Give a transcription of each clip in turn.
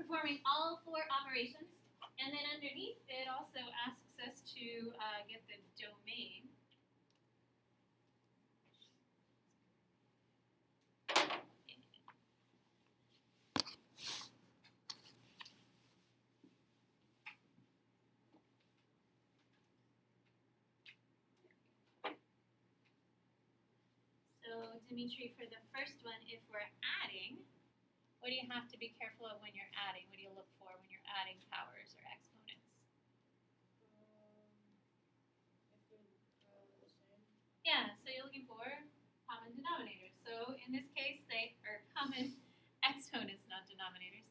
performing all four operations. And then underneath it also asks us to get the domain. So Dimitri, for the first one, if we're adding, what do you have to be careful of when you're adding? What do you look for when you're adding powers or exponents? If they're the same. Yeah, so you're looking for common denominators. So in this case, they are common exponents, not denominators.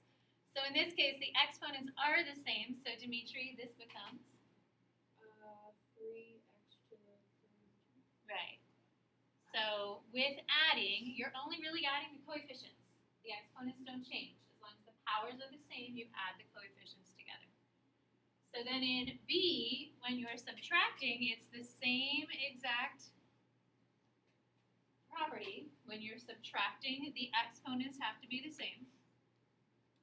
So in this case, the exponents are the same. So Dimitri, this becomes 3x to the 3. right. So with adding, you're only really adding the coefficients. The exponents don't change. As long as the powers are the same, you add the coefficients together. So then in B, when you're subtracting, it's the same exact property. When you're subtracting, the exponents have to be the same.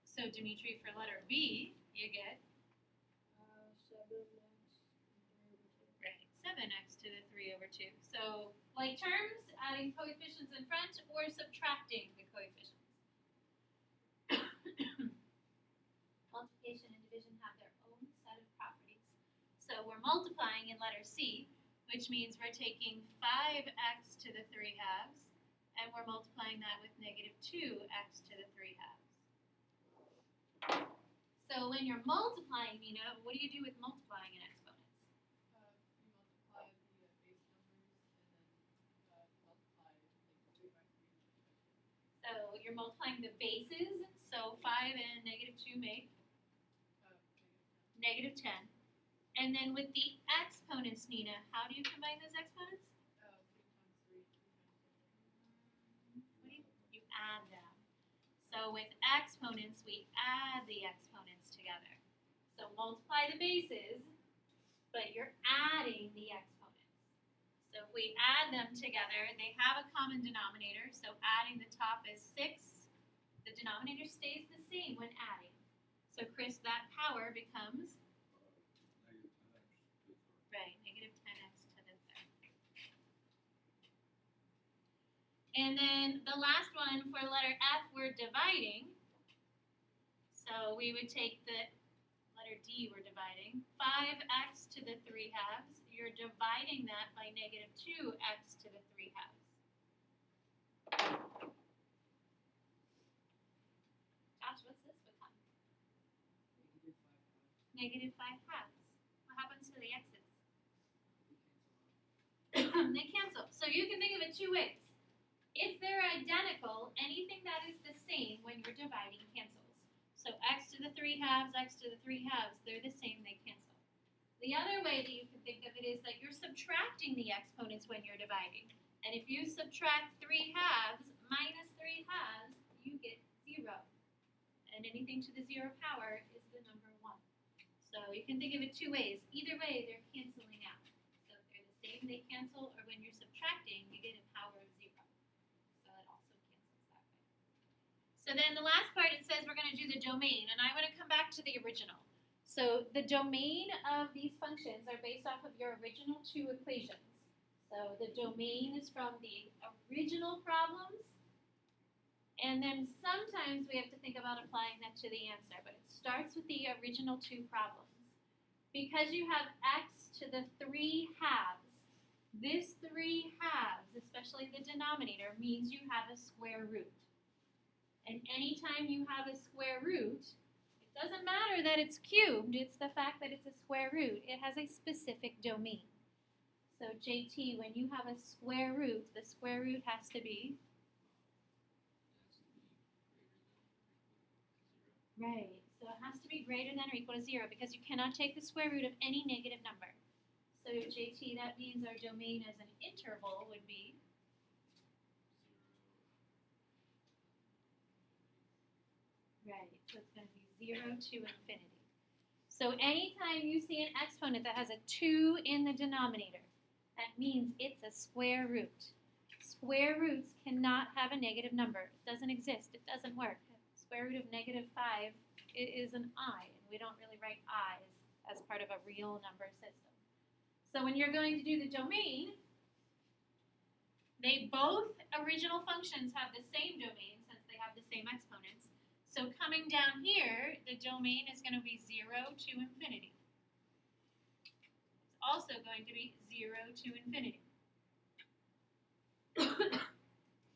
So Dimitri, for letter B, you get 7x right, 7x to the 3 over 2. So like terms, adding coefficients in front or subtracting the coefficients. Multiplication and division have their own set of properties. So we're multiplying in letter C, which means we're taking 5x to the 3 halves, and we're multiplying that with negative 2x to the 3 halves. So when you're multiplying, Nina, what do you do with multiplying in exponents? You multiply the base numbers and then multiply like 3 by 3. So you're multiplying the bases. So 5 and negative 2 make negative 10. And then with the exponents, Nina, how do you combine those exponents? 3 times 3, 3 times 4. You add them. So with exponents, we add the exponents together. So multiply the bases, but you're adding the exponents. So if we add them together, they have a common denominator. So adding the top is 6. The denominator stays the same when adding. So Chris, that power becomes right, negative 10x to the 3rd. And then the last one for letter F, we're dividing. So we would take the letter D, we're dividing. 5x to the 3 halves. You're dividing that by negative 2x to the 3 halves. Josh, what's this become? Negative 5 halves. What happens to the x's? They cancel. So you can think of it two ways. If they're identical, anything that is the same when you're dividing cancels. So x to the 3 halves, x to the 3 halves, they're the same, they cancel. The other way that you can think of it is that you're subtracting the exponents when you're dividing. And if you subtract 3 halves minus 3 halves, you get 0. And anything to the 0 power is the number 1. So you can think of it two ways. Either way, they're canceling out. So if they're the same, they cancel, or when you're subtracting, you get a power of 0. So it also cancels that way. So then the last part, it says we're going to do the domain, and I want to come back to the original. So the domain of these functions are based off of your original 2 equations. So the domain is from the original problems, and then sometimes we have to think about applying that to the answer, but it starts with the original 2 problems. Because you have x to the 3 halves, this 3 halves, especially the denominator, means you have a square root. And anytime you have a square root, it doesn't matter that it's cubed, it's the fact that it's a square root. It has a specific domain. So JT, when you have a square root, the square root has to be right. So it has to be greater than or equal to 0 because you cannot take the square root of any negative number. So JT, that means our domain as an interval would be right. So it's going to be 0 to infinity. So anytime you see an exponent that has a 2 in the denominator, that means it's a square root. Square roots cannot have a negative number. It doesn't exist. It doesn't work. Square root of negative 5 it is an I, and we don't really write I's as part of a real number system. So when you're going to do the domain, they both original functions have the same domain since they have the same exponents. So coming down here, the domain is going to be 0 to infinity. It's also going to be 0 to infinity.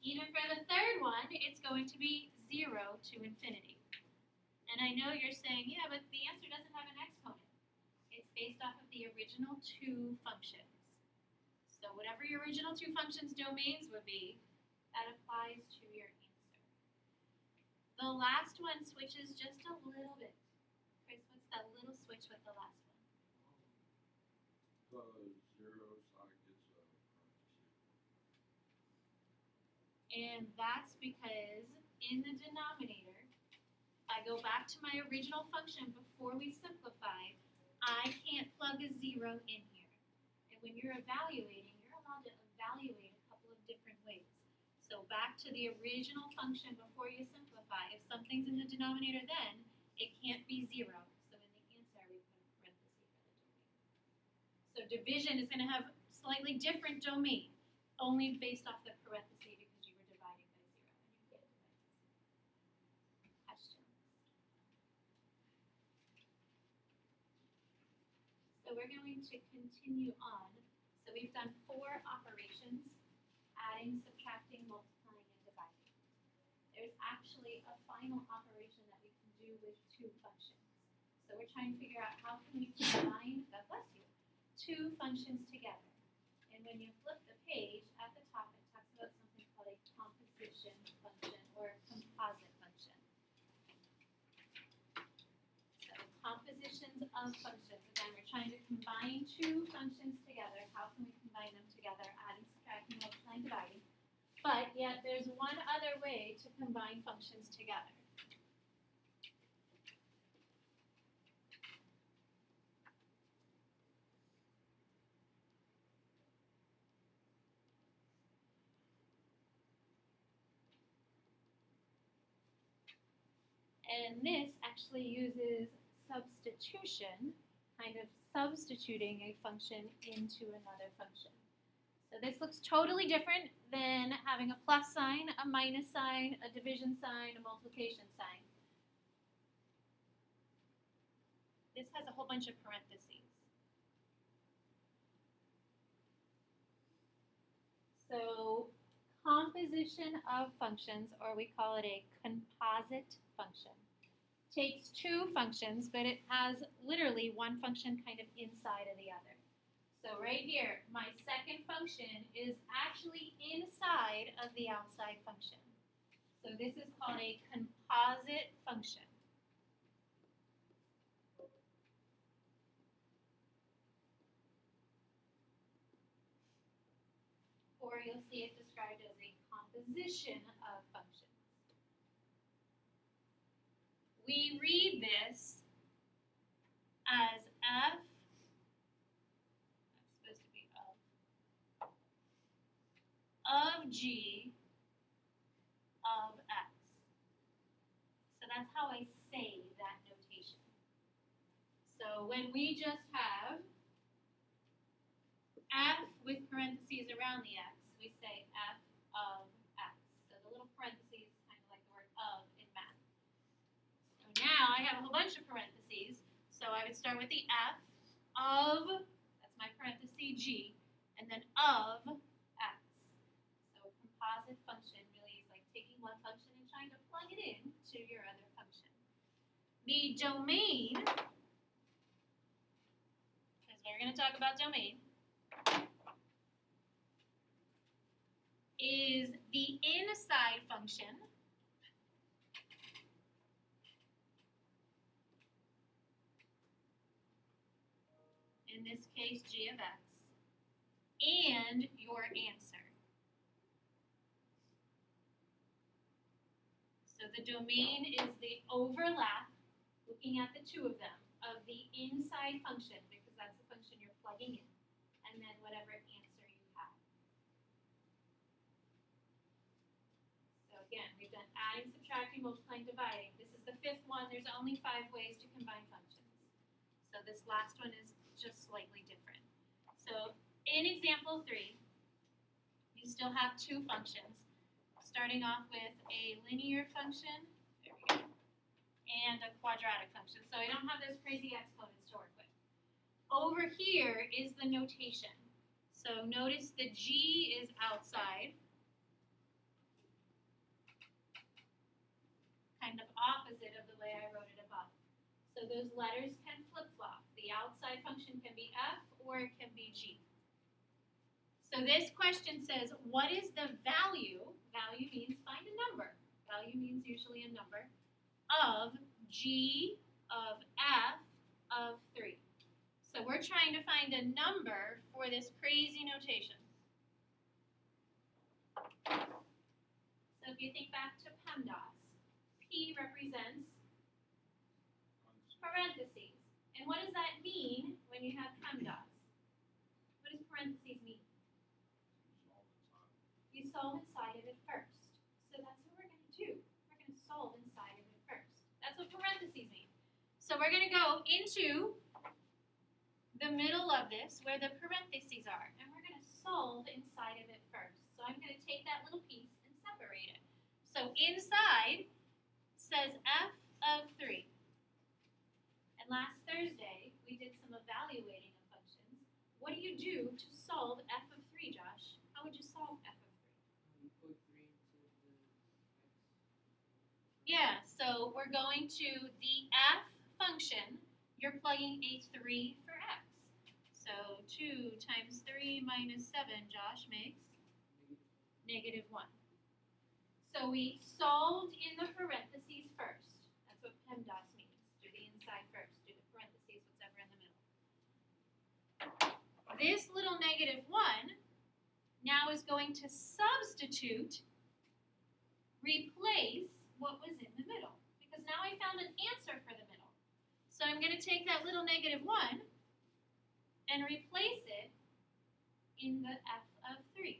Even for the third one, it's going to be 0 to infinity. And I know you're saying, yeah, but the answer doesn't have an exponent. It's based off of the original two functions. So whatever your original two functions domains would be, that applies to your answer. The last one switches just a little bit. Chris, what's that little switch with the last one? The 0 side gets a parenthesis. And that's because in the denominator, if I go back to my original function before we simplify, I can't plug a 0 in here. And when you're evaluating, you're allowed to evaluate a couple of different ways. So back to the original function before you simplify. If something's in the denominator then, it can't be 0. So in the answer, we put a parenthesis for the domain. So division is going to have slightly different domain, only based off the parenthesis because you were dividing by 0 and you can't divide by 0. Questions? So we're going to continue on. So we've done 4 operations: adding, subtracting, multiplying, and dividing. There's actually a final operation that we can do with 2 functions. So we're trying to figure out how can we combine, God bless you, 2 functions together. And when you flip the page, at the top it talks about something called a composition function or a composite function. So compositions of functions. Again, we're trying to combine 2 functions together. How can we combine them together? Adding, subtracting, multiplying, dividing. But yet there's one other way to combine functions together. And this actually uses substitution, kind of substituting a function into another function. So this looks totally different than having a plus sign, a minus sign, a division sign, a multiplication sign. This has a whole bunch of parentheses. So composition of functions, or we call it a composite function, takes 2 functions, but it has literally one function kind of inside of the other. So right here, my second function is actually inside of the outside function. So this is called a composite function. Or you'll see it described as a composition of functions. We read this as f, that's supposed to be of g of x. So that's how I say that notation. So when we just have f with parentheses around the x, we say f of x. So the little parentheses is kind of like the word of in math. So now I have a whole bunch of parentheses. So I would start with the f of, that's my parenthesis g, and then of x. So composite function really is like taking one function and trying to plug it in to your other function. The domain, because we're going to talk about domain, is the inside function in this case g of x, and your answer. So the domain is the overlap, looking at the 2 of them, of the inside function, because that's the function you're plugging in, and then whatever answer you have. So again, we've done adding, subtracting, multiplying, dividing. This is the fifth one. There's only 5 ways to combine functions. So this last one is just slightly different. So in example 3, you still have 2 functions, starting off with a linear function, there we go, and a quadratic function. So I don't have those crazy exponents to work with. Over here is the notation. So notice the G is outside, kind of opposite of the way I wrote it above. So those letters can flip-flop. The outside function can be F or it can be G. So this question says, what is the value, value means find a number, value means usually a number, of G of F of 3. So we're trying to find a number for this crazy notation. So if you think back to PEMDAS, P represents parentheses. And what does that mean when you have PEMDAS? What does parentheses mean? You solve inside of it first. So that's what we're going to do. We're going to solve inside of it first. That's what parentheses mean. So we're going to go into the middle of this where the parentheses are. And we're going to solve inside of it first. So I'm going to take that little piece and separate it. So inside says F of 3. And last Thursday, we did some evaluating of functions. What do you do to solve F of 3, Josh? How would you solve F of 3? You put 3 into the x. Yeah, so we're going to the F function. You're plugging a 3 for x. So 2 times 3 minus 7, Josh, makes negative 1. So we solved in the parentheses first. That's what PEMDAS means. Do the inside first. Do the parentheses, whatever in the middle. This little negative 1 now is going to substitute, replace what was in the middle. Because now I found an answer for the middle. So I'm going to take that little negative 1 and replace it in the F of 3.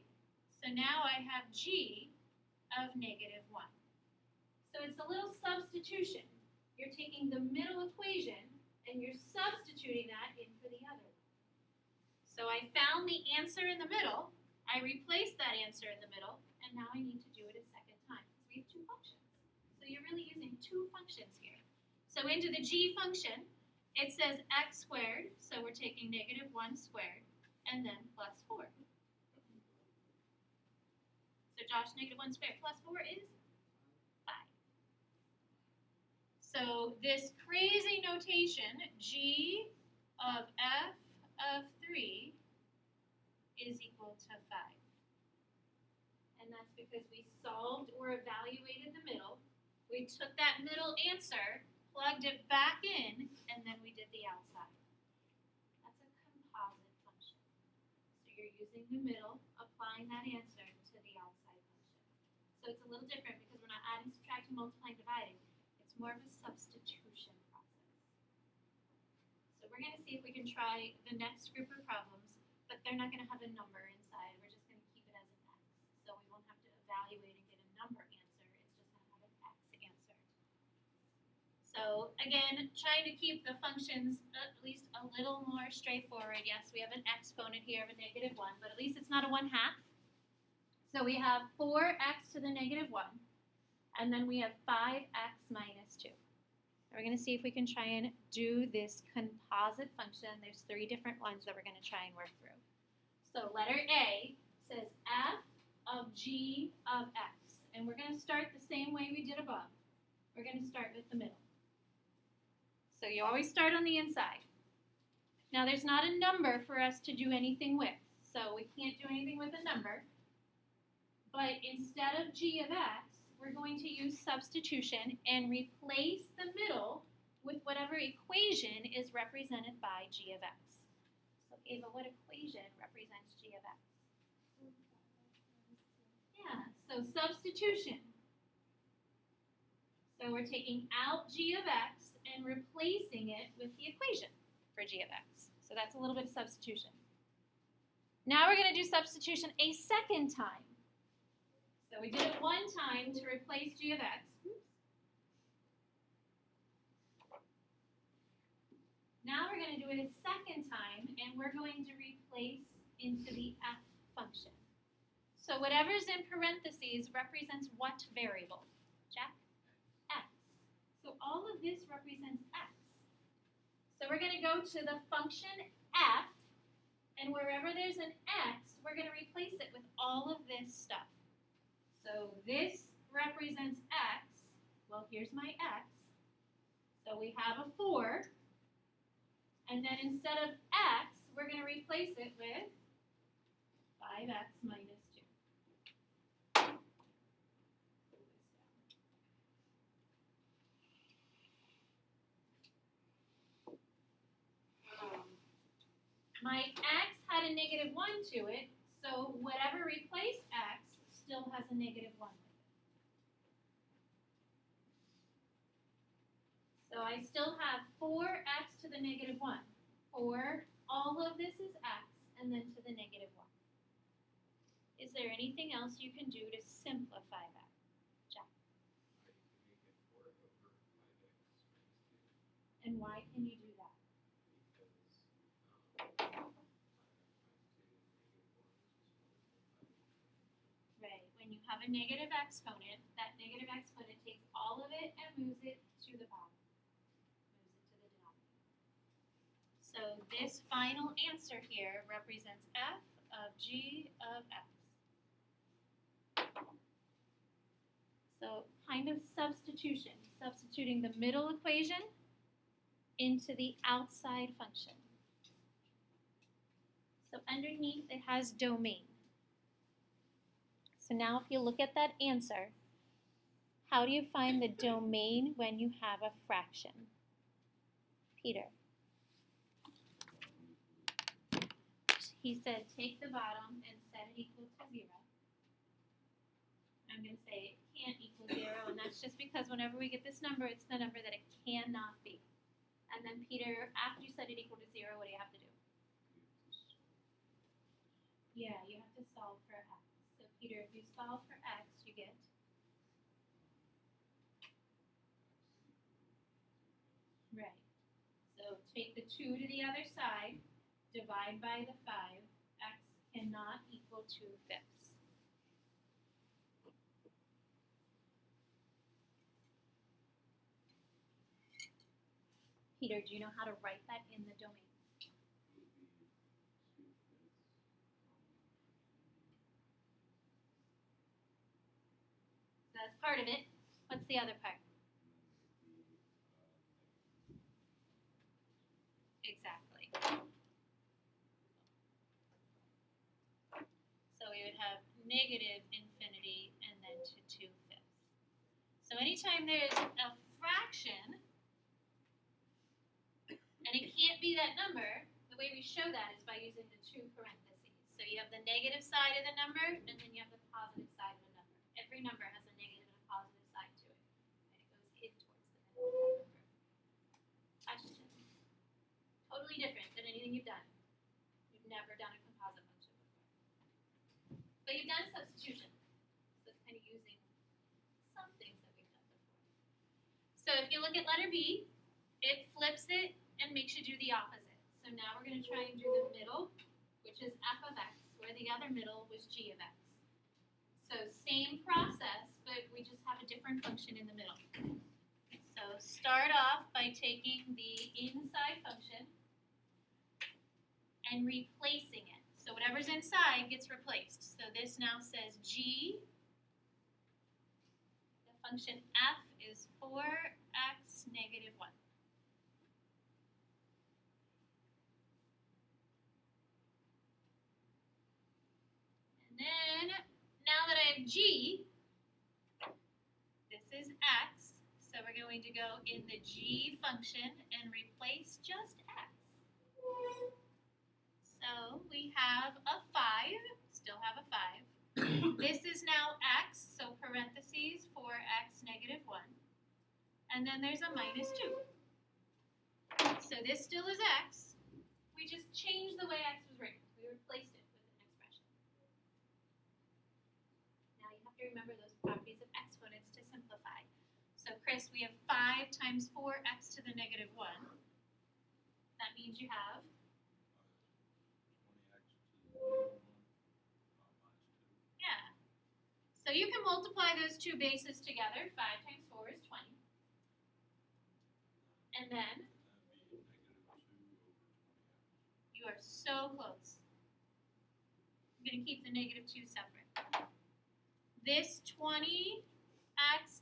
So now I have G of negative 1. So it's a little substitution. You're taking the middle equation and you're substituting that in for the other one. So I found the answer in the middle, I replaced that answer in the middle, and now I need to do it a second time because we have 2 functions. So you're really using 2 functions here. So into the G function, it says x squared, so we're taking negative 1 squared, and then plus 4. So Josh, negative 1 squared plus 4 is 5. So this crazy notation, G of F of 3 is equal to 5. And that's because we solved or evaluated the middle. We took that middle answer, plugged it back in, and then we did the outside. That's a composite function. So you're using the middle, applying that answer to the outside function. So it's a little different because we're not adding, subtracting, multiplying, dividing. It's more of a substitution process. So we're going to see if we can try the next group of problems, but they're not going to have a number inside. We're just going to keep it as an x. So we won't have to evaluate and get a number answer. It's just going to have an x answer. So again, trying to keep the functions at least a little more straightforward. Yes, we have an exponent here of a negative 1, but at least it's not a 1/2. So we have 4x to the negative 1, and then we have 5x minus 2. We're going to see if we can try and do this composite function. There's 3 different ones that we're going to try and work through. So letter A says f of g of x, and we're going to start the same way we did above. We're going to start with the middle. So you always start on the inside. Now there's not a number for us to do anything with, so we can't do anything with a number. But instead of g of x, we're going to use substitution and replace the middle with whatever equation is represented by g of x. So Ava, what equation represents g of x? Yeah, so substitution. So we're taking out g of x and replacing it with the equation for g of x. So that's a little bit of substitution. Now we're going to do substitution a second time. So So we did it one time to replace g of x. Now we're going to do it a second time, and we're going to replace into the f function. So whatever's in parentheses represents what variable? Jack? X. So all of this represents x. So we're going to go to the function f, and wherever there's an x, we're going to replace it with all of this stuff. So this represents x. Well, here's my x. So we have a 4. And then instead of x, we're going to replace it with 5x minus 2. My x had a negative 1 to it, so whatever replaced x still has a negative 1 with it. So I still have 4x to the negative 1. 4, all of this is x, and then to the negative 1. Is there anything else you can do to simplify that, Jack? And why can you do that? Right, when you have a negative exponent, that negative exponent takes all of it and moves it to the bottom. So this final answer here represents f of g of x. So kind of substitution, substituting the middle equation into the outside function. So underneath it has domain. So now if you look at that answer, how do you find the domain when you have a fraction? Peter. He said take the bottom and set it equal to 0. I'm going to say it can't equal 0, and that's just because whenever we get this number, it's the number that it cannot be. And then Peter, after you set it equal to 0, what do you have to do? Yeah, you have to solve for x. So Peter, if you solve for x, you get right. So take the 2 to the other side, divide by the 5, x cannot equal 2/5. Peter, do you know how to write that in the domain? That's part of it. What's the other part? Exactly. So we would have negative infinity and then to 2/5. So anytime there's a fraction, and it can't be that number, the way we show that is by using the 2 parentheses. So you have the negative side of the number, and then you have the positive side of the number. Every number has a negative and a positive side to it. And it goes in towards the middle of that number. Questions? Totally different than anything you've done. You've never done a composite function before. But you've done substitution. So it's kind of using some things that we've done before. So if you look at letter B, it flips it and makes you do the opposite. So now we're going to try and do the middle, which is f of x, where the other middle was g of x. So same process, but we just have a different function in the middle. So start off by taking the inside function and replacing it. So whatever's inside gets replaced. So this now says g. The function f is 4x negative 1. Then, now that I have g, this is x, so we're going to go in the g function and replace just x. So we have a 5, still have a 5. This is now x, so parentheses 4x negative 1. And then there's a minus 2. So this still is x. We just changed the way x was written. We replaced it with an expression. Now you have to remember those properties of exponents to simplify. So Chris, we have 5 times 4x to the negative 1. That means you have 20x to the negative 1 minus 2. yeah. So you can multiply those two bases together. 5 times 4 is 20. And then That'd be negative 2 over 20x. you are so close. I'm going to keep the negative 2 separate. This 20x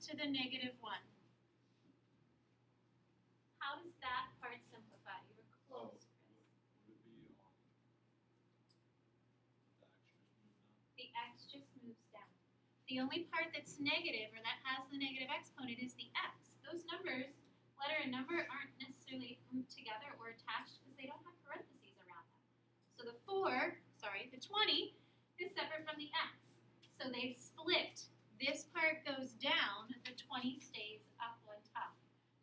to the negative 1. How does that part simplify? You were close, Chris. Would it be The x just moves down. The only part that's negative or that has the negative exponent is the x. Those numbers, letter and number, aren't necessarily grouped together or attached because they don't have parentheses around them. So the 20 is separate from the x. So they split. This part goes down, the 20 stays up on top.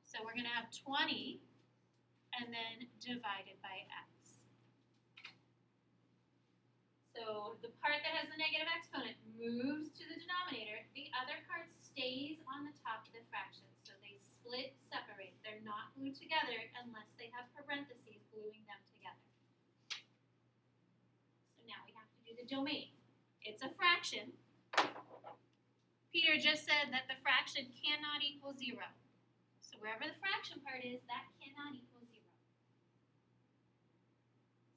So we're going to have 20 and then divided by x. So the part that has the negative exponent moves to the denominator. The other part stays on the top of the fraction. So they split, separate. They're not glued together unless they have parentheses gluing them together. So now we have to do the domain. It's a fraction. Peter just said that the fraction cannot equal 0. So wherever the fraction part is, that cannot equal 0.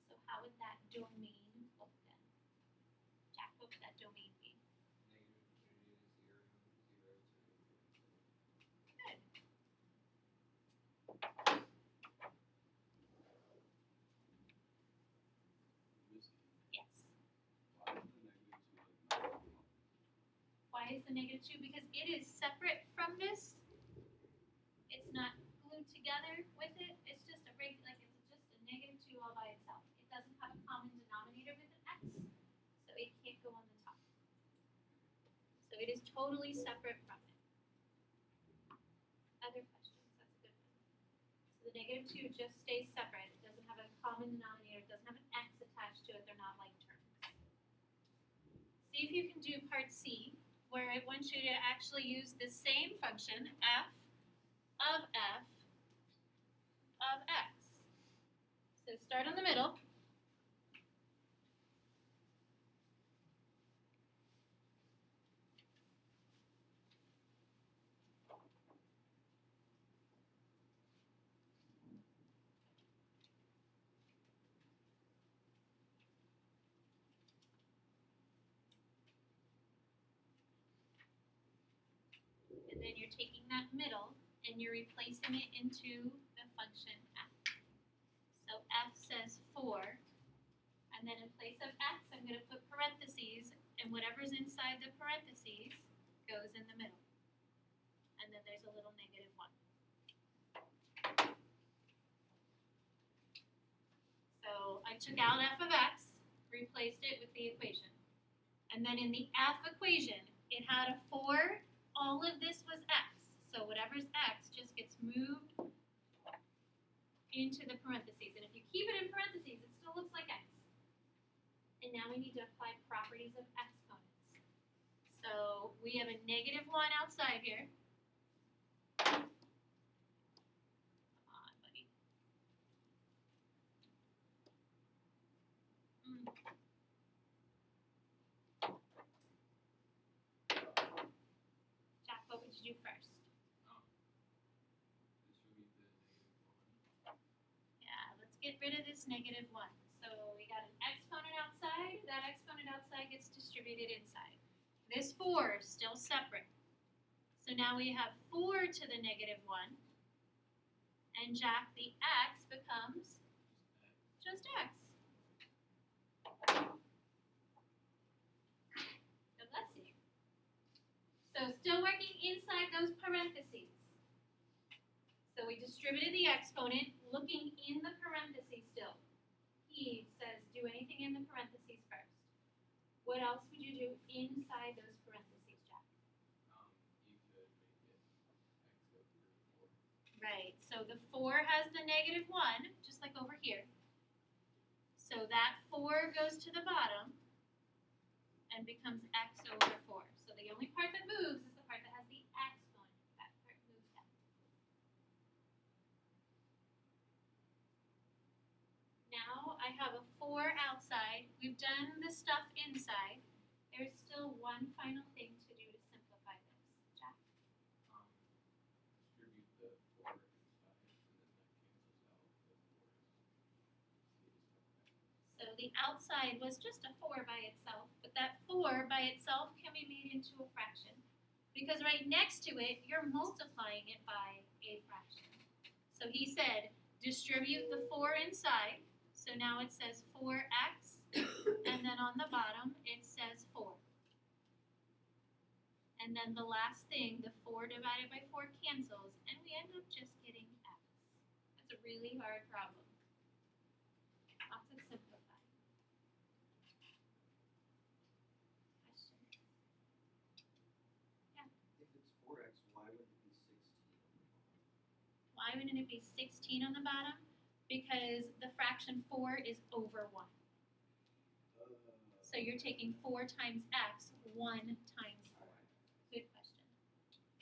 So how would that domain look then? Jack, what would that domain be? Good. Yes. Why is the negative 2? Because it is separate from this. It's not glued together with it. It's just a negative 2 all by itself. It doesn't have a common denominator with an x, so it can't go on the top. So it is totally separate from it. Other questions? That's a good one. So the negative 2 just stays separate. It doesn't have a common denominator. It doesn't have an x attached to it. They're not like terms. See if you can do part C, where it wants you to actually use the same function, f of x. So start in the middle. And then you're taking that middle and you're replacing it into the function f. So f says 4, and then in place of x, I'm going to put parentheses, and whatever's inside the parentheses goes in the middle. And then there's a little negative 1. So I took out f of x, replaced it with the equation. And then in the f equation, it had a 4, all of this was x. So whatever's x just gets moved into the parentheses. And if you keep it in parentheses, it still looks like x. And now we need to apply properties of exponents. So we have a negative 1 outside here. Come on, buddy. Jack, what would you do first? Yeah, let's get rid of this negative 1. So we got an exponent outside. That exponent outside gets distributed inside. This 4 is still separate. So now we have 4 to the negative 1. And Jack, the x becomes just x. God bless you. So still working inside those parentheses. So we distributed the exponent, looking in the parentheses still. He says do anything in the parentheses first. What else would you do inside those parentheses, Jack? You could make it x over 4. Right, so the 4 has the negative 1, just like over here. So that 4 goes to the bottom and becomes x over 4. So the The only part that moves is the part that has the exponent. That part moves down. Now I have a 4 outside. We've done the stuff inside. There's still one final thing to do to simplify this. Jack? Distribute the 4 inside, and then that cancels out the 4 is. So the outside was just a 4 by itself, but that 4 by itself can be made into a fraction because right next to it, you're multiplying it by a fraction. So he said, distribute the 4 inside. So now it says 4x, and then on the bottom, it says 4. And then the last thing, the 4 divided by 4 cancels, and we end up just getting x. That's a really hard problem. Lots of simplifying. Question? If it's 4x, why wouldn't it be 16? Why wouldn't it be 16 on the bottom? Because the fraction 4 is over 1. So you're taking 4 times x, 1 times 4. Good question.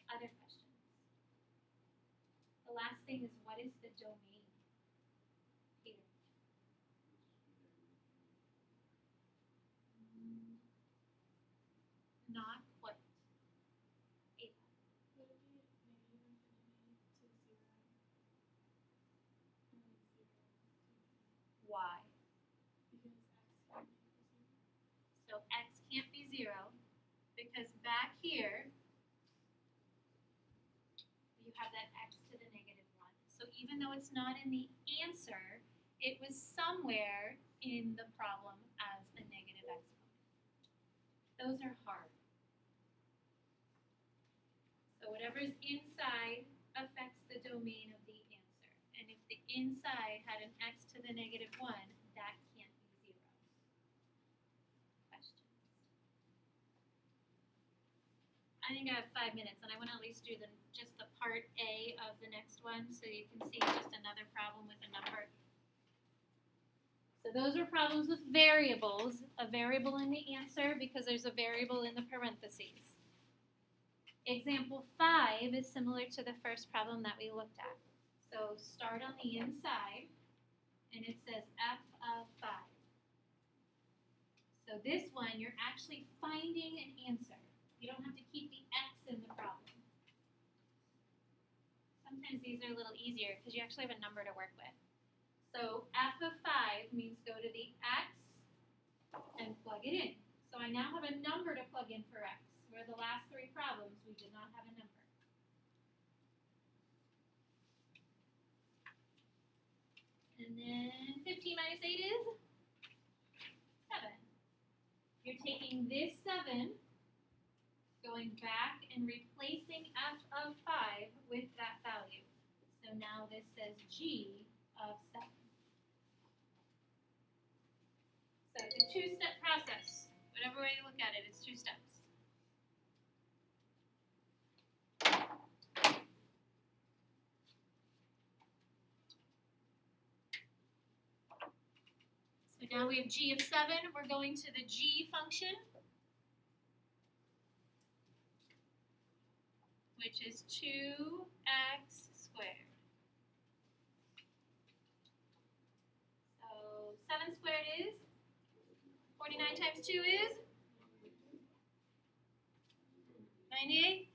Other questions? The last thing is, what is the domain? Peter. Not quite. Ava. Would it be negative infinity to 0? Or like 0 to infinity? Why? Because x can't be equal to 0. So x can't be 0 because back here you have that x to the negative 1. So even though it's not in the answer, it was somewhere in the problem as a negative exponent. Those are hard. So whatever's inside affects the domain of the answer. And if the inside had an x to the negative 1, that can't be 0. Questions? I think I have 5 minutes, and I want to at least do just the part A of the next one so you can see just another problem with a number. So those are problems with variables, a variable in the answer because there's a variable in the parentheses. Example 5 is similar to the first problem that we looked at. So start on the inside, and it says f of 5. So this one, you're actually finding an answer. You don't have to keep the x in the problem. Sometimes these are a little easier because you actually have a number to work with. So f of 5 means go to the x and plug it in. So I now have a number to plug in for x, where the last 3 problems we did not have a number. And then 15 minus 8 is 7. You're taking this 7, going back and replacing f of 5 with that value. So now this says g of 7. So it's a 2-step process. Whatever way you look at it, it's 2 steps. So now we have g of 7. We're going to the g function, which is 2x squared. So 7 squared is 49 times 2 is 98.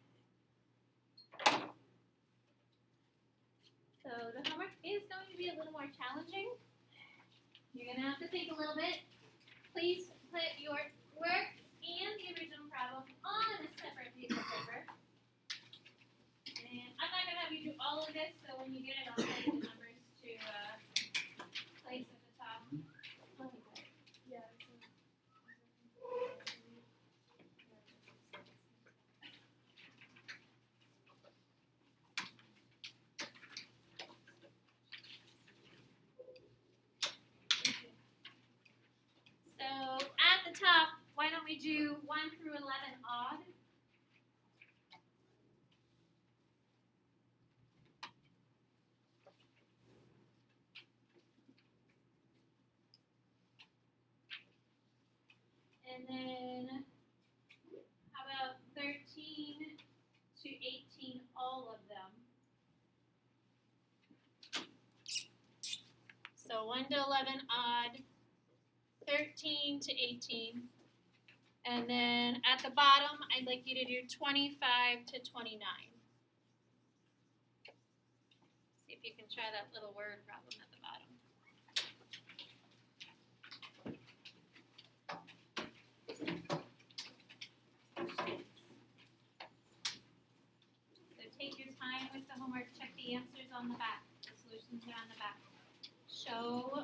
So the homework is going to be a little more challenging. You're going to have to think a little bit. Please put your work and the original problem on a separate piece of paper. And I'm not going to have you do all of this, so when you get it, I'll tell you the numbers to place at the top. Yeah. So at the top, why don't we do 1 through 11 odd? And then how about 13 So 1 to 11 odd, 13 to 18. And then at the bottom, I'd like you to do 25 to 29. See if you can try that little word problem at the bottom. So take your time with the homework, check the answers on the back. The solutions are on the back. Show